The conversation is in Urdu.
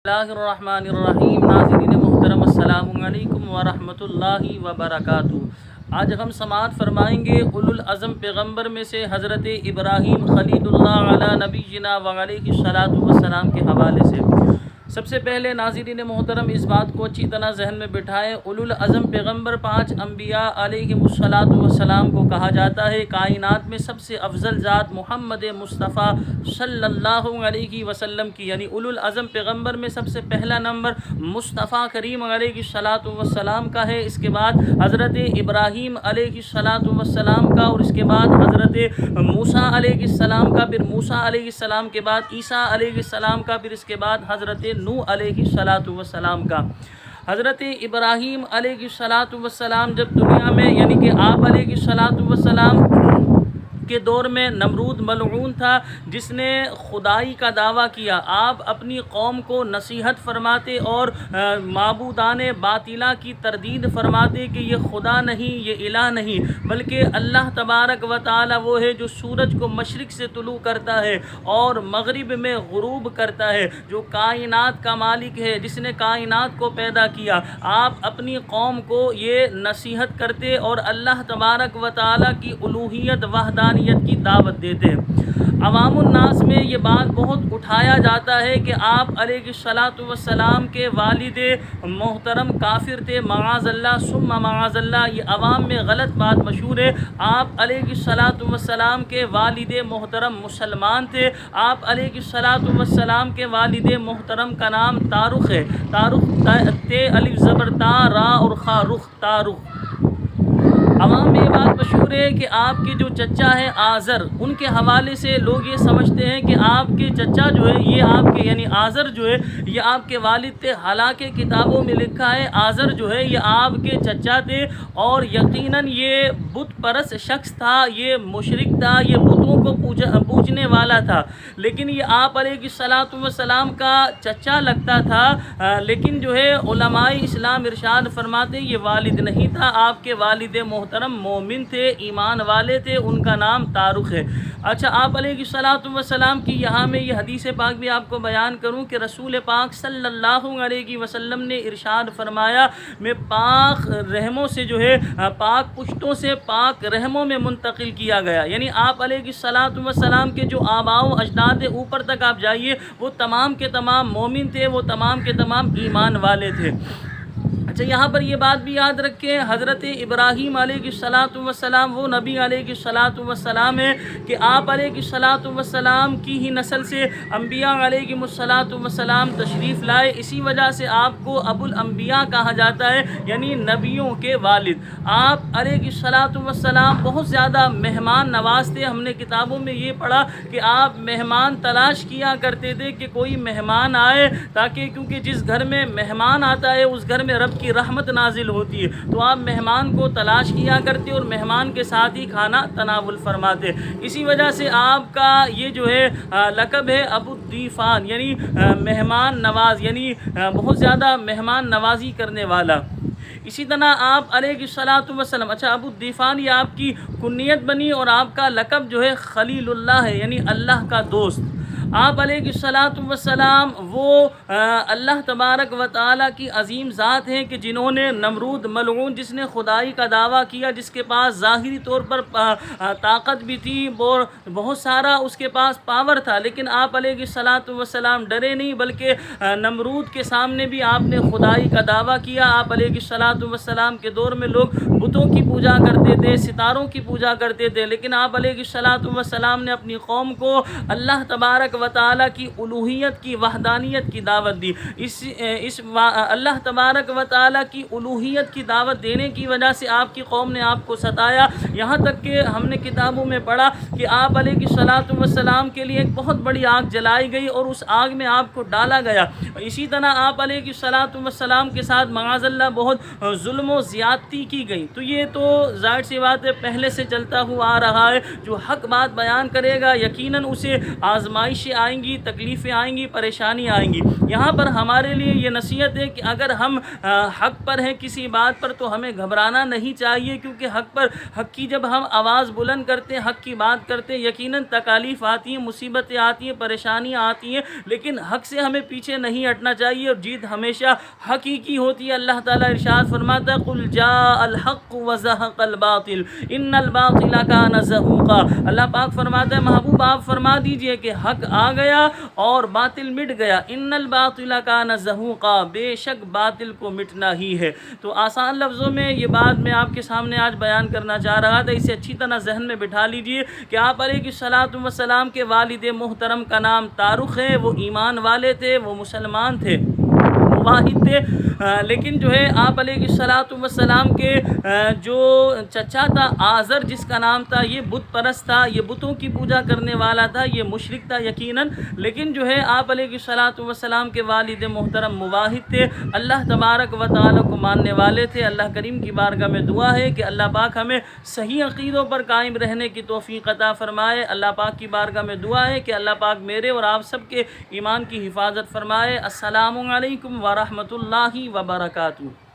اللہ الرحمن الرحیم۔ ناظرین محترم، السلام علیکم ورحمۃ اللہ وبرکاتہ۔ آج ہم سماعت فرمائیں گے اولو العزم پیغمبر میں سے حضرت ابراہیم خلیل اللہ علی نبینا وعلیہ الصلاۃ والسلام کے حوالے سے۔ سب سے پہلے ناظرین محترم اس بات کو اچھی طرح ذہن میں بٹھائیں، اولو العزم پیغمبر 5 انبیاء علیہم الصلاۃ والسلام کو کہا جاتا ہے۔ کائنات میں سب سے افضل ذات محمد مصطفیٰ صلی اللہ علیہ وسلم کی، یعنی اولو العزم پیغمبر میں سب سے پہلا نمبر مصطفیٰ کریم علیہ الصلاۃ والسلام کا ہے۔ اس کے بعد حضرت ابراہیم علیہ الصلاۃ والسلام کا، اور اس کے بعد حضرت موسیٰ علیہ السلام کا، پھر موسیٰ علیہ السلام کے بعد عیسیٰ علیہ السلام کا، پھر اس کے بعد حضرت نوح علیہ الصلاۃ والسلام کا۔ حضرت ابراہیم علیہ الصلاۃ والسلام جب دنیا میں، یعنی کہ آپ علیہ الصلاۃ والسلام کے دور میں نمرود ملعون تھا جس نے خدائی کا دعویٰ کیا۔ آپ اپنی قوم کو نصیحت فرماتے اور معبودان باطلہ کی تردید فرماتے کہ یہ خدا نہیں، یہ الہ نہیں، بلکہ اللہ تبارک و تعالی وہ ہے جو سورج کو مشرق سے طلوع کرتا ہے اور مغرب میں غروب کرتا ہے، جو کائنات کا مالک ہے، جس نے کائنات کو پیدا کیا۔ آپ اپنی قوم کو یہ نصیحت کرتے اور اللہ تبارک و تعالی کی الوہیت وحدانیت کی دعوت دیتے۔ عوام الناس میں یہ بات بہت اٹھایا جاتا ہے کہ آپ علیہ الصلاۃ والسلام کے والد محترم کافر تھے، معاذ اللہ ثم معاذ اللہ، یہ عوام میں غلط بات مشہور ہے۔ آپ علیہ الصلاۃ والسلام کے والد محترم مسلمان تھے۔ آپ علیہ الصلاۃ والسلام کے والد محترم کا نام تارخ ہے، تارخ تے الف زبر تا را اور خا رخ، تارخ۔ عوام میں یہ بات مشہور ہے کہ آپ کے جو چچا ہیں آزر، ان کے حوالے سے لوگ یہ سمجھتے ہیں کہ آپ کے چچا جو ہے یہ آپ کے، یعنی آزر جو ہے یہ آپ کے والد تھے، حالانکہ کتابوں میں لکھا ہے آزر جو ہے یہ آپ کے چچا تھے، اور یقیناً یہ بت پرست شخص تھا، یہ مشرک تھا، یہ بتوں کو پوجنے والا تھا، لیکن یہ آپ علیہ الصلاۃ والسلام کا چچا لگتا تھا، لیکن جو ہے علماء اسلام ارشاد فرماتے یہ والد نہیں تھا، آپ کے والد محترم مومن تھے، ایمان والے تھے، ان کا نام تارخ ہے۔ اچھا، آپ علیہ الصلاۃ والسلام کی یہاں میں یہ حدیث پاک بھی آپ کو بیان کروں کہ رسول پاک صلی اللہ علیہ وسلم نے ارشاد فرمایا، میں پاک رحموں سے جو ہے، پاک پشتوں سے پاک رحموں میں منتقل کیا گیا، یعنی آپ علیہ الصلاۃ والسلام کے جو آباء و اجداد اوپر تک آپ جائیے وہ تمام کے تمام مومن تھے، وہ تمام کے تمام ایمان والے تھے۔ اچھا، یہاں پر یہ بات بھی یاد رکھیں، حضرت ابراہیم علیہ الصلاۃ والسلام وہ نبی علیہ الصلاۃ والسلام ہے کہ آپ علیہ الصلاۃ والسلام کی ہی نسل سے انبیاء علیہ الصلاۃ والسلام تشریف لائے، اسی وجہ سے آپ کو ابو الانبیاء کہا جاتا ہے، یعنی نبیوں کے والد۔ آپ علیہ الصلاۃ والسلام بہت زیادہ مہمان نواز تھے، ہم نے کتابوں میں یہ پڑھا کہ آپ مہمان تلاش کیا کرتے تھے کہ کوئی مہمان آئے، تاکہ کیونکہ جس گھر میں مہمان آتا ہے اس گھر میں رب کی رحمت نازل ہوتی ہے، تو آپ مہمان کو تلاش کیا کرتے اور مہمان کے ساتھ ہی کھانا تناول فرماتے۔ اسی وجہ سے آپ کا یہ جو ہے لقب ہے ابو الضیفان، یعنی مہمان نواز، یعنی بہت زیادہ مہمان نوازی کرنے والا۔ اسی طرح آپ علیہ الصلاۃ والسلام، اچھا، ابو الضیفان یہ آپ کی کنیت بنی، اور آپ کا لقب جو ہے خلیل اللہ ہے، یعنی اللہ کا دوست۔ آپ علیہ الصلاۃ والسلام وہ اللہ تبارک و تعالیٰ کی عظیم ذات ہیں کہ جنہوں نے نمرود ملعون، جس نے خدائی کا دعویٰ کیا، جس کے پاس ظاہری طور پر طاقت بھی تھی، بہت سارا اس کے پاس پاور تھا، لیکن آپ علیہ الصلاۃ والسلام ڈرے نہیں، بلکہ نمرود کے سامنے بھی آپ نے خدائی کا دعویٰ کیا۔ آپ علیہ الصلاۃ والسلام کے دور میں لوگ بتوں کی پوجا کرتے تھے، ستاروں کی پوجا کرتے تھے، لیکن آپ علیہ الصلاۃ والسلام نے اپنی قوم کو اللہ تبارک و تعالیٰ کی الوہیت کی وحدانیت کی دعوت دی۔ اس اللہ تبارک و تعالیٰ کی الوہیت کی دعوت دینے کی وجہ سے آپ کی قوم نے آپ کو ستایا، یہاں تک کہ ہم نے کتابوں میں پڑھا کہ آپ علیہ الصلاۃ والسلام کے لیے ایک بہت بڑی آگ جلائی گئی اور اس آگ میں آپ کو ڈالا گیا۔ اسی طرح آپ علیہ الصلاۃ والسلام کے ساتھ معاذ اللہ بہت ظلم و زیادتی کی گئی۔ تو یہ تو ظاہر سی بات ہے پہلے سے چلتا ہوا آ رہا ہے، جو حق بات بیان کرے گا یقیناً اسے آزمائش آزمائشیں آئیں گی، تکلیفیں آئیں گی، پریشانی آئیں گی۔ یہاں پر ہمارے لیے یہ نصیحت ہے کہ اگر ہم حق پر ہیں کسی بات پر تو ہمیں گھبرانا نہیں چاہیے، کیونکہ حق کی جب ہم آواز بلند کرتے ہیں، حق کی بات کرتے ہیں، یقیناً تکالیف آتی ہیں، مصیبتیں آتی ہیں، پریشانیاں آتی ہیں، لیکن حق سے ہمیں پیچھے نہیں ہٹنا چاہیے، اور جیت ہمیشہ حق ہی کی ہوتی ہے۔ اللہ تعالیٰ ارشاد فرماتا ہے قُلْ جَاءَ الْحَقُّ وَزَهَقَ الْبَاطِلُ إِنَّ الْبَاطِلَ كَانَ زَهُوقًا۔ اللہ پاک فرماتا ہے محبوب آپ فرما دیجئے کہ حق آ گیا اور باطل مٹ گیا۔ ان الباطل کان زہوقا، بے شک باطل کو مٹنا ہی ہے۔ تو آسان لفظوں میں یہ بات میں آپ کے سامنے آج بیان کرنا چاہ رہا تھا، اسے اچھی طرح ذہن میں بٹھا لیجئے کہ آپ علیہ الصلوۃ والسلام کے والد محترم کا نام طارق ہے، وہ ایمان والے تھے، وہ مسلمان تھے، واحد تھے، لیکن جو ہے آپ علیہ الصلوۃ والسلام کے جو چچا تھا آزر جس کا نام تھا، یہ بت پرست تھا، یہ بتوں کی پوجا کرنے والا تھا، یہ مشرک تھا یقیناً، لیکن جو ہے آپ علیہ الصلوۃ والسلام کے والد محترم موحد تھے، اللہ تبارک و تعالیٰ کو ماننے والے تھے۔ اللہ کریم کی بارگاہ میں دعا ہے کہ اللہ پاک ہمیں صحیح عقیدوں پر قائم رہنے کی توفیق عطا فرمائے۔ اللہ پاک کی بارگاہ میں دعا ہے کہ اللہ پاک میرے اور آپ سب کے ایمان کی حفاظت فرمائے۔ السلام علیکم ورحمۃ اللہ وبرکاتہ۔